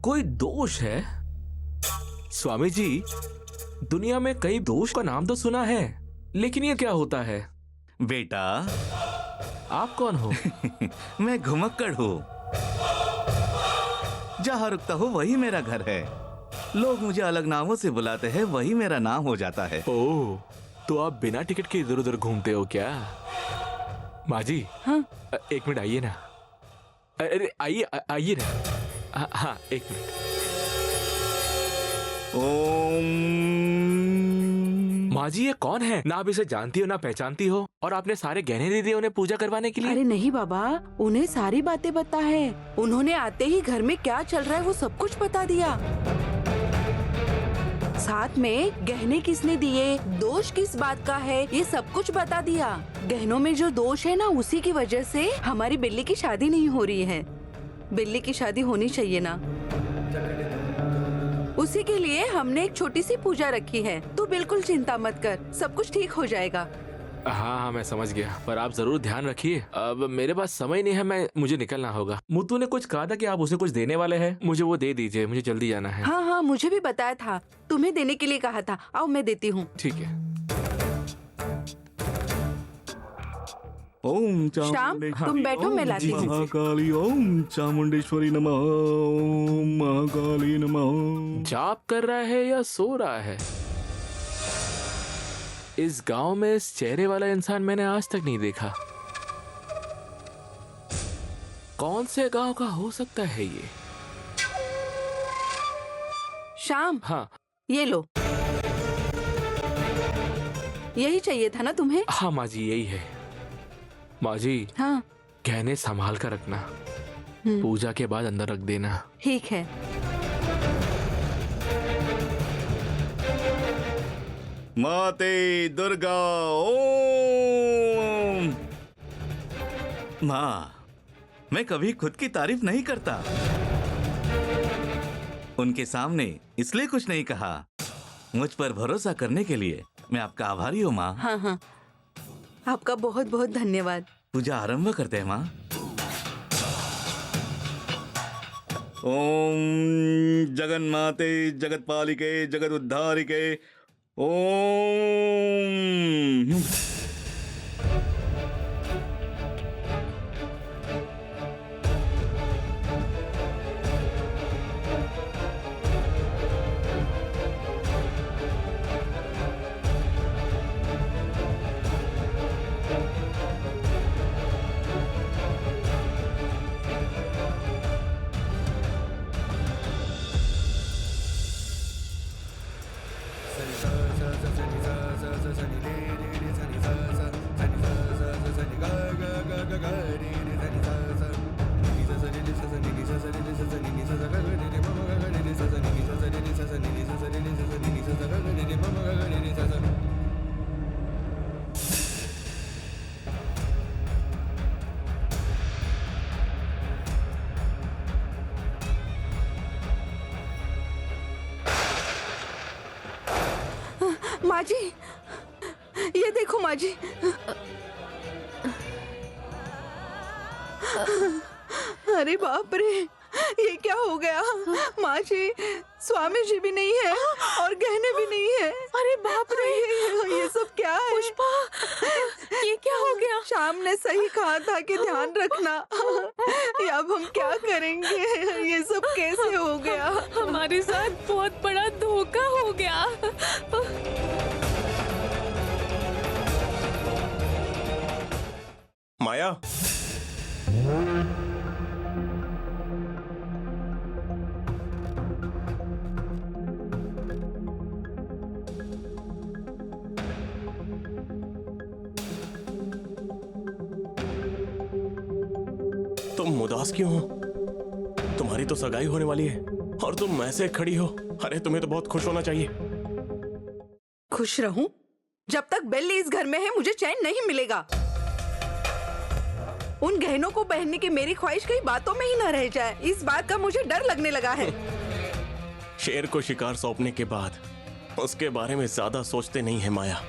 कोई दोष है? स्वामी जी, दुनिया में कई दोष का नाम तो सुना है, लेकिन ये क्या होता है? बेटा, आप कौन हो? मैं घुमक्कड़ हूँ। जहाँ रुकता हूँ वही मेरा घर है। लोग मुझे अलग नामों से बुलाते हैं, वही मेरा नाम हो जाता है। ओह, तो आप बिना टिकट के इधर उधर घूमते हो क्या? माँ जी, हाँ? एक मिनट आइए ना। अरे आइए आइए ना। हाँ, एक मिनट। ओम। माँ जी, ये कौन है? ना आप इसे जानती हो ना पहचानती हो, और आपने सारे गहने दे दिए उन्हें पूजा करवाने के लिए। अरे नहीं बाबा, उन्हें सारी बातें पता है। उन्होंने आते ही घर में क्या चल रहा है वो सब कुछ बता दिया। साथ में गहने किसने दिए, दोष किस बात का है, ये सब कुछ बता दिया। गहनों में जो दोष है ना, उसी की वजह से हमारी बिल्ली की शादी नहीं हो रही है। बिल्ली की शादी होनी चाहिए ना, उसी के लिए हमने एक छोटी सी पूजा रखी है। तो बिल्कुल चिंता मत कर, सब कुछ ठीक हो जाएगा। हाँ, मैं समझ गया, पर आप जरूर ध्यान रखिए। अब मेरे पास समय नहीं है, मुझे निकलना होगा। मुत्तू ने कुछ कहा था कि आप उसे कुछ देने वाले हैं, मुझे वो दे दीजिए, मुझे जल्दी जाना है। हाँ हाँ, मुझे भी बताया था, तुम्हें देने के लिए कहा था। आओ मैं देती हूँ। ठीक है। ओम श्याम, तुम बैठो, मैं लाती हूँ। महाकाली ओम चामुंडेश्वरी नमः। ओम महाकाली नमः। जाप कर रहा है या सो रहा है? इस गांव में इस चेहरे वाला इंसान मैंने आज तक नहीं देखा। कौन से गांव का हो सकता है ये? श्याम, हाँ ये लो। यही चाहिए था ना तुम्हें? हाँ माँ जी, यही है। माँ जी, हाँ गहने संभाल कर रखना, पूजा के बाद अंदर रख देना। ठीक है। माते दुर्गा ओम। माँ, मैं कभी खुद की तारीफ नहीं करता। उनके सामने इसलिए कुछ नहीं कहा। मुझ पर भरोसा करने के लिए मैं आपका आभारी हूँ माँ। हाँ हाँ, आपका बहुत बहुत धन्यवाद। पूजा आरंभ करते हैं माँ। ओम जगन्माते जगतपालिके जगत उद्धारिके ओम। माँ जी, ये देखो माँ जी। अरे बाप रे, ये क्या हो गया? माँ जी, स्वामी जी भी नहीं है और गहने भी नहीं है। अरे बाप रे, ये सब क्या है? पुष्पा, ये क्या हो गया? श्याम ने सही कहा था कि ध्यान रखना। ये अब हम क्या करेंगे? ये सब कैसे हो गया? हमारे साथ बहुत बड़ा धोखा हो गया। माया, तुम उदास क्यों हो? तुम्हारी तो सगाई होने वाली है और तुम ऐसे खड़ी हो। अरे तुम्हें तो बहुत खुश होना चाहिए। खुश रहूं? जब तक बेल्ली इस घर में है मुझे चैन नहीं मिलेगा। उन गहनों को पहनने की मेरी ख्वाहिश कई बातों में ही न रह जाए, इस बात का मुझे डर लगने लगा है। शेर को शिकार सौंपने के बाद उसके बारे में ज्यादा सोचते नहीं है माया।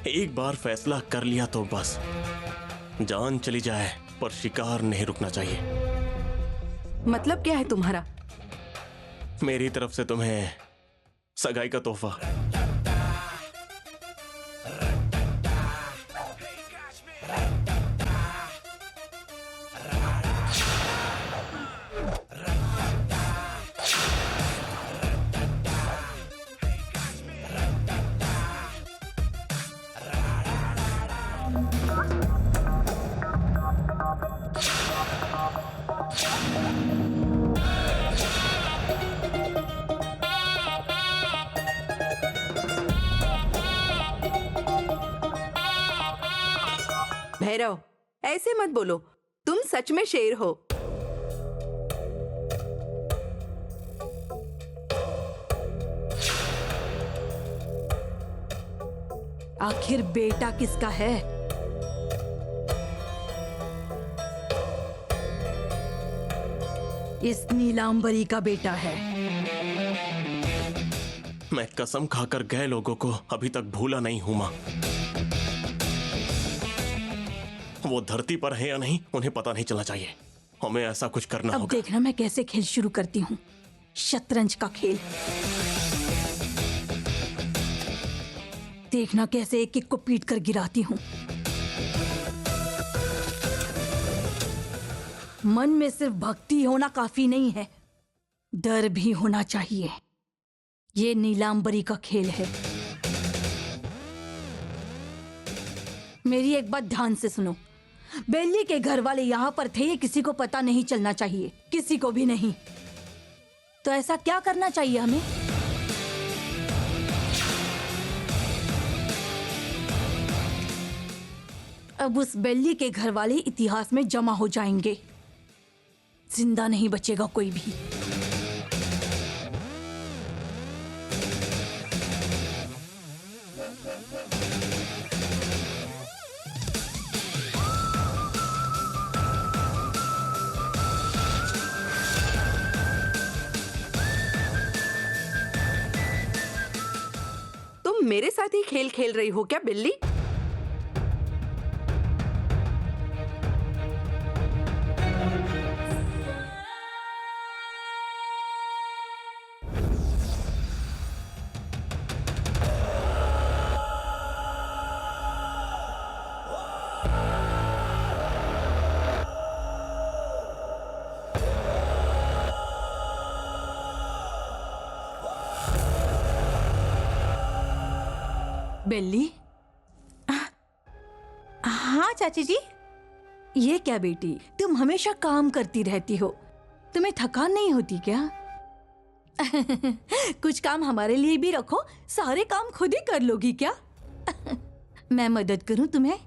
एक बार फैसला कर लिया तो बस, जान चली जाए पर शिकार नहीं रुकना चाहिए। मतलब क्या है तुम्हारा? मेरी तरफ से तुम्हें सगाई का तोहफा। भैरव, ऐसे मत बोलो, तुम सच में शेर हो। आखिर बेटा किसका है? इस नीलांबरी का बेटा है। मैं कसम खाकर गए लोगों को अभी तक भूला नहीं हूं मां। वो धरती पर है या नहीं उन्हें पता नहीं चलना चाहिए। हमें ऐसा कुछ करना अब होगा। देखना मैं कैसे खेल शुरू करती हूँ। शतरंज का खेल। देखना कैसे एक एक को पीट कर गिराती हूँ। मन में सिर्फ भक्ति होना काफी नहीं है, डर भी होना चाहिए। ये नीलांबरी का खेल है। मेरी एक बात ध्यान से सुनो। बेली के घर वाले यहाँ पर थे, ये किसी को पता नहीं चलना चाहिए, किसी को भी नहीं। तो ऐसा क्या करना चाहिए हमें? अब उस बेली के घर वाले इतिहास में जमा हो जाएंगे, जिंदा नहीं बचेगा कोई भी। तुम मेरे साथ ही खेल खेल रही हो क्या बिल्ली? बेली? हाँ चाची जी। ये क्या बेटी, तुम हमेशा काम करती रहती हो, तुम्हें थकान नहीं होती क्या? कुछ काम हमारे लिए भी रखो, सारे काम खुद ही कर लोगी क्या? मैं मदद करूं तुम्हें?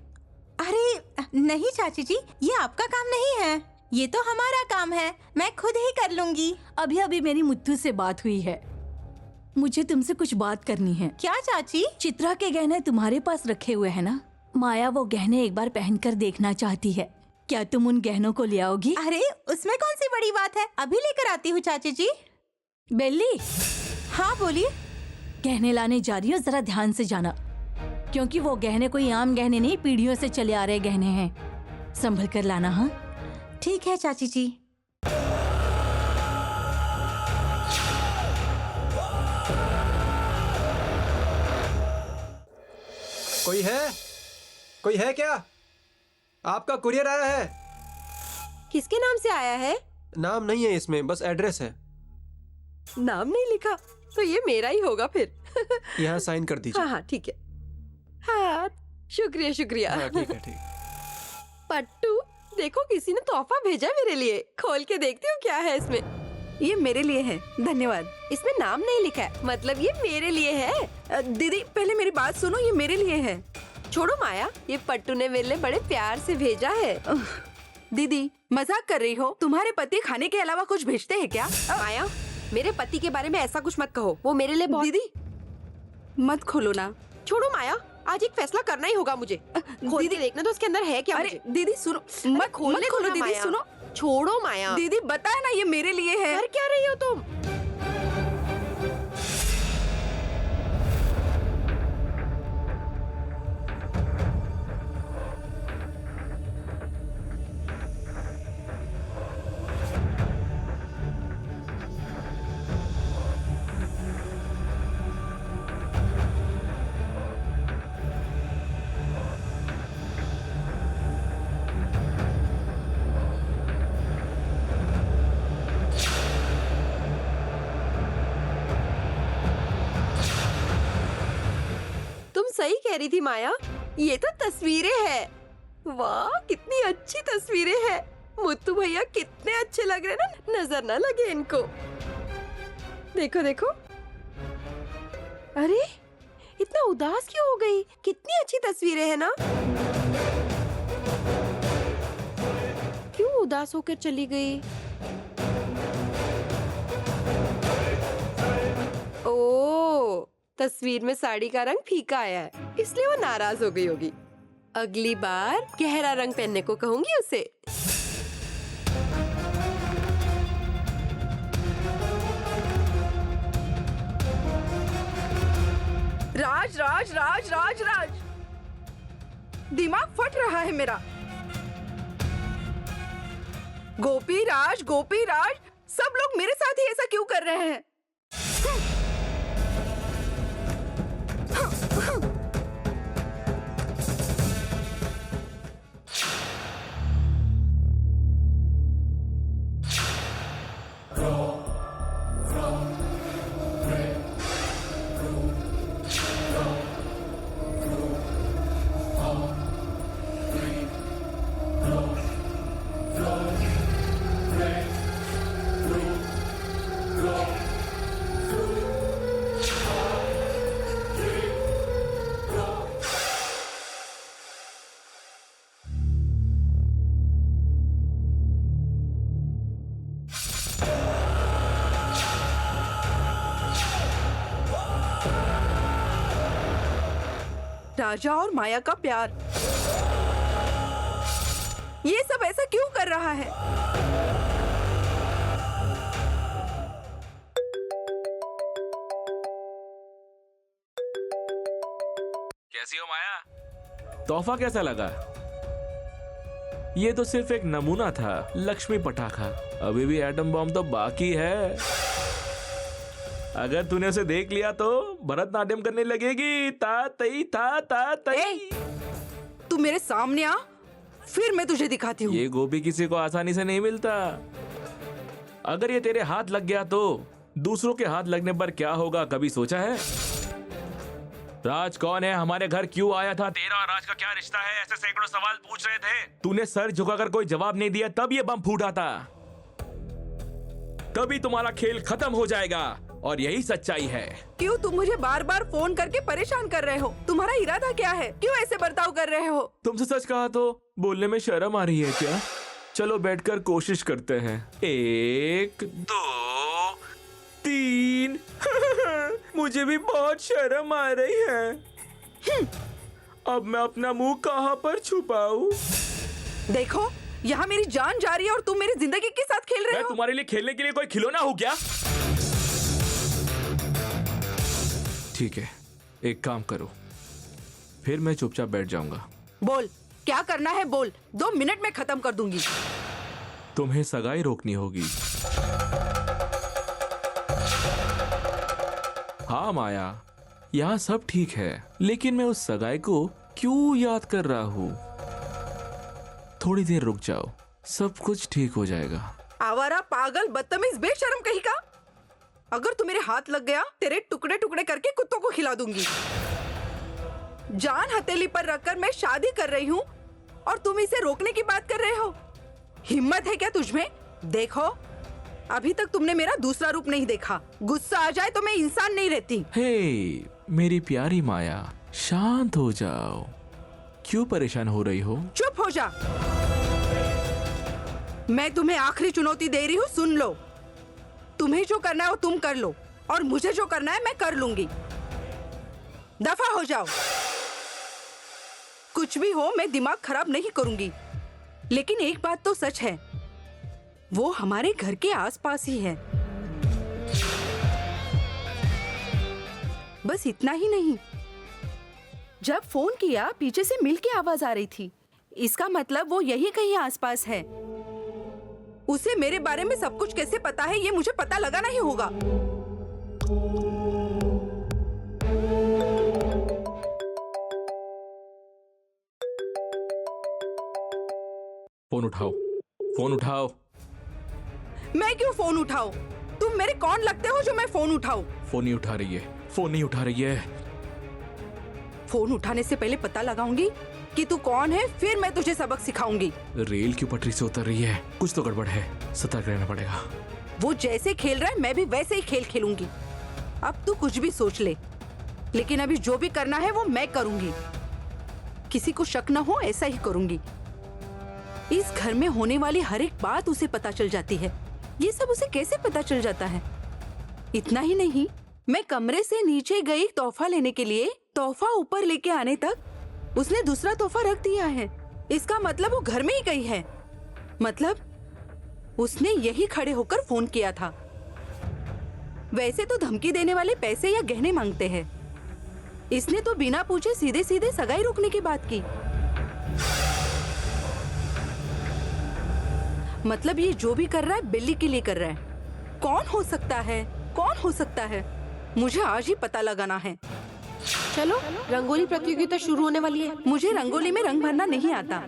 अरे नहीं चाची जी, ये आपका काम नहीं है, ये तो हमारा काम है, मैं खुद ही कर लूंगी। अभी अभी मेरी मुत्तू से बात हुई है, मुझे तुमसे कुछ बात करनी है। क्या चाची? चित्रा के गहने तुम्हारे पास रखे हुए हैं ना? माया वो गहने एक बार पहनकर देखना चाहती है, क्या तुम उन गहनों को ले आओगी? अरे उसमें कौन सी बड़ी बात है, अभी लेकर आती हूँ चाची जी। बेली, हाँ बोलिए। गहने लाने जा रही हो, जरा ध्यान से जाना, क्योंकि वो गहने कोई आम गहने नहीं, पीढ़ियों से चले आ रहे गहने हैं। संभल कर लाना। हाँ ठीक है चाची जी। कोई है? कोई है क्या? आपका कुरियर आया है। किसके नाम से आया है? नाम नहीं है इसमें, बस एड्रेस है। नाम नहीं लिखा तो ये मेरा ही होगा फिर। यहाँ साइन कर दीजिए। हाँ हाँ ठीक है। हाँ शुक्रिया शुक्रिया। हाँ ठीक है ठीक। पट्टू देखो किसी ने तोहफा भेजा है मेरे लिए, खोल के देखती हूँ क्या है इसमें। ये मेरे लिए है, धन्यवाद। इसमें नाम नहीं लिखा है, मतलब ये मेरे लिए है। दीदी पहले मेरी बात सुनो, ये मेरे लिए है। छोड़ो माया, ये पट्टू ने मेरे लिए बड़े प्यार से भेजा है। दीदी मजाक कर रही हो? तुम्हारे पति खाने के अलावा कुछ भेजते हैं क्या? माया मेरे पति के बारे में ऐसा कुछ मत कहो, वो मेरे लिए बहुत। दीदी मत खोलो ना। छोड़ो माया, आज एक फैसला करना ही होगा मुझे। खोल के देखना तो उसके अंदर है क्या। अरे दीदी सुनो, मत खोलने मत खोलो दो ना, दीदी माया। सुनो। छोड़ो माया। दीदी बताया ना ये मेरे लिए है। कर क्या रही हो तुम? सही कह रही थी माया, ये तो तस्वीरें हैं। वाह कितनी अच्छी तस्वीरें हैं। मुत्तू भैया कितने अच्छे लग रहे हैं ना, नजर ना लगे इनको। देखो देखो, अरे इतना उदास क्यों हो गई? कितनी अच्छी तस्वीरें हैं ना। क्यों उदास होकर चली गई? ओ, तस्वीर में साड़ी का रंग फीका आया है, इसलिए वो नाराज हो गई होगी। अगली बार गहरा रंग पहनने को कहूंगी उसे। राज राज राज राज राज, दिमाग फट रहा है मेरा। गोपी राज, सब लोग मेरे साथ ही ऐसा क्यों कर रहे हैं? राजा और माया का प्यार, ये सब ऐसा क्यों कर रहा है? कैसी हो माया? तोहफा कैसा लगा? ये तो सिर्फ एक नमूना था, लक्ष्मी पटाखा। अभी भी एटम बॉम्ब तो बाकी है। अगर तूने उसे देख लिया तो भरतनाट्यम करने लगेगी। ता तई ता ता तई। तू मेरे सामने आ, फिर मैं तुझे दिखाती हूँ। ये गोपी किसी को आसानी से नहीं मिलता। अगर ये तेरे हाथ लग गया तो दूसरों के हाथ लगने पर क्या होगा, कभी सोचा है? राज कौन है, हमारे घर क्यों आया था, तेरा और राज का क्या रिश्ता है, ऐसे सैकड़ों सवाल पूछ रहे थे। तूने सर झुकाकर कोई जवाब नहीं दिया, तब ये बम फूटा था। तभी तुम्हारा खेल खत्म हो जाएगा, और यही सच्चाई है। क्यों तुम मुझे बार बार फोन करके परेशान कर रहे हो? तुम्हारा इरादा क्या है? क्यों ऐसे बर्ताव कर रहे हो? तुमसे सच कहा तो बोलने में शर्म आ रही है क्या? चलो बैठकर कोशिश करते हैं। 1 2 3 मुझे भी बहुत शर्म आ रही है। अब मैं अपना मुंह कहाँ पर छुपाऊं? देखो, यहाँ मेरी जान जा रही है और तुम मेरी जिंदगी के साथ खेल रहे मैं हो। तुम्हारे लिए खेलने के लिए कोई खिलौना हूँ क्या? ठीक है, एक काम करो, फिर मैं चुपचाप बैठ जाऊंगा। बोल, क्या करना है बोल, 2 मिनट में खत्म कर दूंगी। तुम्हें सगाई रोकनी होगी। हाँ माया, यहाँ सब ठीक है, लेकिन मैं उस सगाई को क्यों याद कर रहा हूँ? थोड़ी देर रुक जाओ, सब कुछ ठीक हो जाएगा। आवारा, पागल, बदतमीज, बेशर्म कहीं का। अगर तू मेरे हाथ लग गया, तेरे टुकड़े टुकड़े करके कुत्तों को खिला दूंगी। जान हथेली पर रखकर मैं शादी कर रही हूँ और तुम इसे रोकने की बात कर रहे हो? हिम्मत है क्या तुझमें? देखो, अभी तक तुमने मेरा दूसरा रूप नहीं देखा। गुस्सा आ जाए तो मैं इंसान नहीं रहती। हे मेरी प्यारी माया, शांत हो जाओ। क्यों परेशान हो रही हो? चुप हो जा। मैं तुम्हें आखिरी चुनौती दे रही हूँ, सुन लो। तुम्हें जो करना है वो तुम कर लो, और मुझे जो करना है मैं कर लूंगी। दफा हो जाओ। कुछ भी हो, मैं दिमाग खराब नहीं करूंगी। लेकिन एक बात तो सच है, वो हमारे घर के आसपास ही है। बस इतना ही नहीं, जब फोन किया पीछे से मिल की आवाज आ रही थी। इसका मतलब वो यही कहीं आसपास है। उसे मेरे बारे में सब कुछ कैसे पता है, ये मुझे पता लगाना ही होगा। फोन उठाओ, फोन उठाओ। मैं क्यों फोन उठाऊं? तुम मेरे कौन लगते हो जो मैं फोन उठाऊं? फोन नहीं उठा रही है, फोन नहीं उठा रही है। फोन उठाने से पहले पता लगाऊंगी कि तू कौन है, फिर मैं तुझे सबक सिखाऊंगी। रेल क्यों पटरी से उतर रही है? कुछ तो गड़बड़ है, सतर्क रहना पड़ेगा। वो जैसे खेल रहा है मैं भी वैसे ही खेल खेलूंगी। अब तू कुछ भी सोच ले, लेकिन अभी जो भी करना है वो मैं करूंगी। किसी को शक न हो ऐसा ही करूंगी। इस घर में होने वाली हर एक बात उसे पता चल जाती है। ये सब उसे कैसे पता चल जाता है? इतना ही नहीं, मैं कमरे से नीचे गई तोहफा लेने के लिए, तोहफा ऊपर लेके आने तक उसने दूसरा तोहफा रख दिया है। इसका मतलब वो घर में ही गई है। मतलब उसने यही खड़े होकर फोन किया था। वैसे तो धमकी देने वाले पैसे या गहने मांगते हैं, इसने तो बिना पूछे सीधे सीधे सगाई रोकने की बात की। मतलब ये जो भी कर रहा है बिल्ली के लिए कर रहा है। कौन हो सकता है? कौन हो सकता है? मुझे आज ही पता लगाना है। चलो, रंगोली प्रतियोगिता शुरू होने वाली है। मुझे रंगोली में रंग भरना नहीं आता।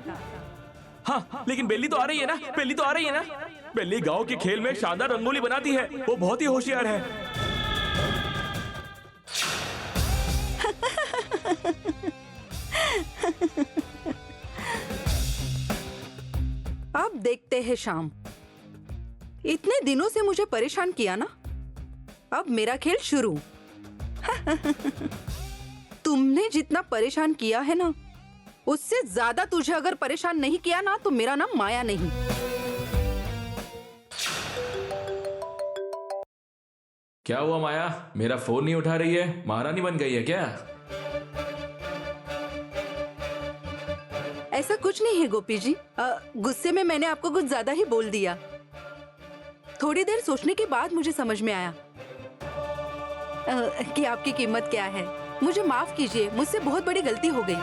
हाँ, लेकिन बेली तो आ रही है ना, बेली तो आ रही है ना। बेली गांव के खेल में शानदार रंगोली बनाती है, वो बहुत ही होशियार है। अब देखते हैं शाम। इतने दिनों से मुझे परेशान किया ना, अब मेरा खेल शुरू। तुमने जितना परेशान किया है ना, उससे ज्यादा तुझे अगर परेशान नहीं किया ना तो मेरा नाम माया नहीं। क्या हुआ माया? मेरा फोन नहीं उठा रही है? महारानी बन गई है क्या? ऐसा कुछ नहीं है गोपी जी। गुस्से में मैंने आपको कुछ ज्यादा ही बोल दिया। थोड़ी देर सोचने के बाद मुझे समझ में आया कि आपकी कीमत क्या है। मुझे माफ कीजिए, मुझसे बहुत बड़ी गलती हो गई।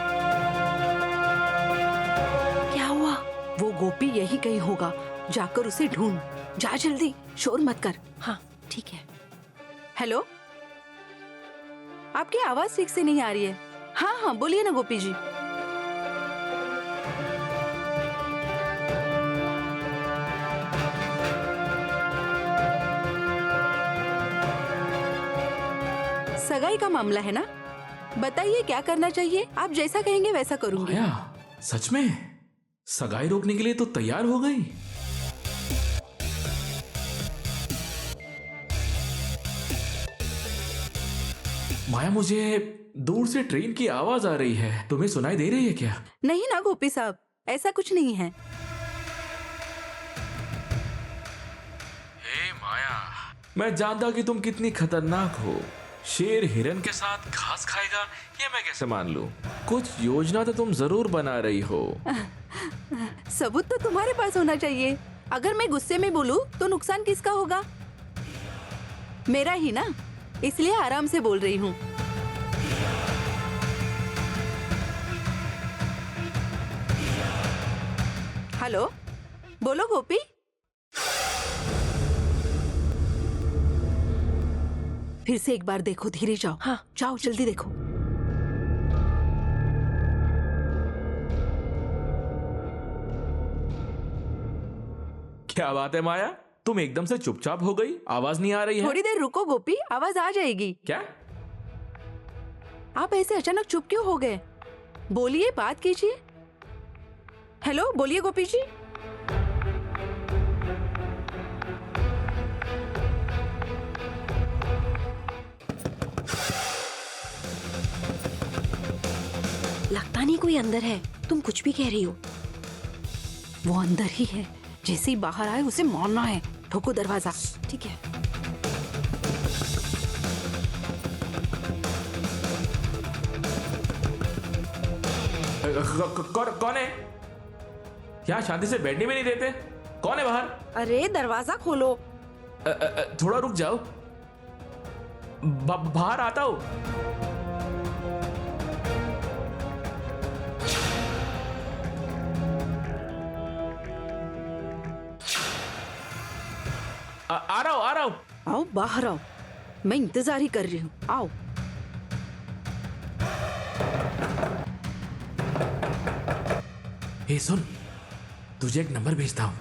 क्या हुआ? वो गोपी यही कहीं होगा, जाकर उसे ढूंढ। जा जल्दी, शोर मत कर। हाँ ठीक है। हेलो, आपकी आवाज ठीक से नहीं आ रही है। हाँ हाँ बोलिए ना गोपी जी। सगाई का मामला है ना, बताइए क्या करना चाहिए? आप जैसा कहेंगे वैसा करूंगी। माया, सच में सगाई रोकने के लिए तो तैयार हो गई? माया, मुझे दूर से ट्रेन की आवाज आ रही है, तुम्हें सुनाई दे रही है क्या? नहीं ना गोपी साहब, ऐसा कुछ नहीं है। हे माया, मैं जानता कि तुम कितनी खतरनाक हो। शेर हिरन के साथ घास खाएगा ये मैं कैसे मान लूं? कुछ योजना तो तुम जरूर बना रही हो। सबूत तो तुम्हारे पास होना चाहिए। अगर मैं गुस्से में बोलूं तो नुकसान किसका होगा? मेरा ही ना, इसलिए आराम से बोल रही हूँ। हेलो, बोलो गोपी। फिर से एक बार देखो, धीरे जाओ। हाँ। जाओ जल्दी देखो। क्या बात है माया, तुम एकदम से चुपचाप हो गई, आवाज नहीं आ रही है? थोड़ी देर रुको गोपी, आवाज आ जाएगी। क्या? आप ऐसे अचानक चुप क्यों हो गए? बोलिए, बात कीजिए। हेलो, बोलिए गोपी जी। लगता नहीं कोई अंदर है। तुम कुछ भी कह रही हो। वो अंदर ही है, जैसे ही बाहर आए उसे मारना है। ठोको दरवाजा। ठीक है। कौन है? यहाँ शांति से बैठने भी नहीं देते। कौन है बाहर? अरे दरवाजा खोलो। थोड़ा रुक जाओ, बाहर आता हूँ। आ रहा हूँ। आओ बाहर आओ, मैं इंतजार ही कर रही हूँ। आओ। ए सुन, तुझे एक नंबर भेजता हूँ।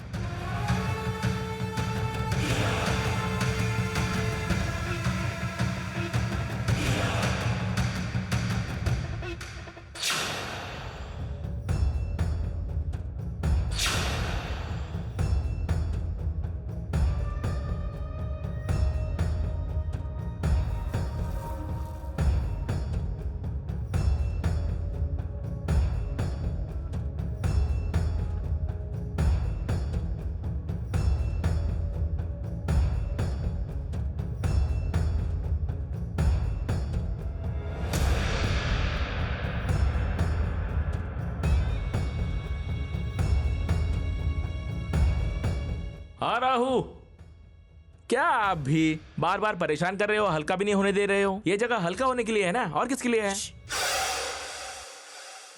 आ रहा हूँ। क्या आप भी बार बार परेशान कर रहे हो, हल्का भी नहीं होने दे रहे हो? ये जगह हल्का होने के लिए है ना, और किसके लिए है?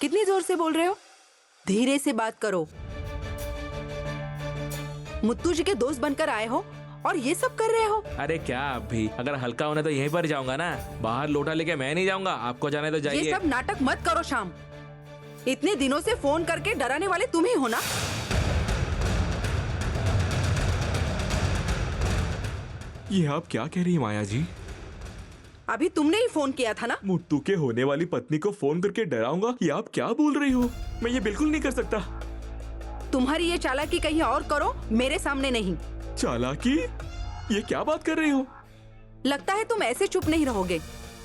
कितनी जोर से बोल रहे हो? धीरे से बात करो। मुत्तू जी के दोस्त बनकर आए हो और ये सब कर रहे हो। अरे क्या आप भी, अगर हल्का होने तो यहीं पर जाऊंगा ना, बाहर लोटा लेके मैं नहीं जाऊंगा। आपको जाने तो ये जाइए। सब नाटक मत करो श्याम। इतने दिनों से फोन करके डराने वाले तुम ही हो ना। ये आप क्या कह रही हैं माया जी? अभी तुमने ही फोन किया था ना। मुत्तू के होने वाली पत्नी को फोन करके डराऊंगा? ये आप क्या बोल रही हो? मैं ये बिल्कुल नहीं कर सकता। तुम्हारी ये चालाकी कहीं और करो, मेरे सामने नहीं। चालाकी? ये क्या बात कर रही हो? लगता है तुम ऐसे चुप नहीं रहोगे।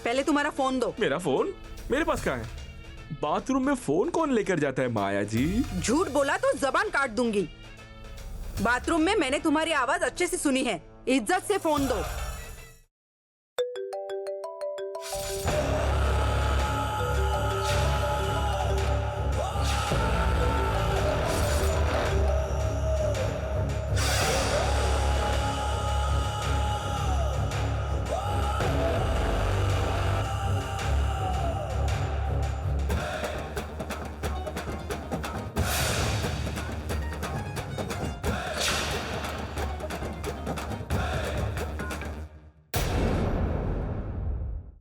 पहले तुम्हारा फोन दो। मेरा फोन मेरे पास कहाँ है? बाथरूम में फोन कौन लेकर जाता है माया जी? झूठ बोला तो जबान काट दूंगी। बाथरूम में मैंने तुम्हारी आवाज अच्छे से सुनी है। इज्जत से फोन दो।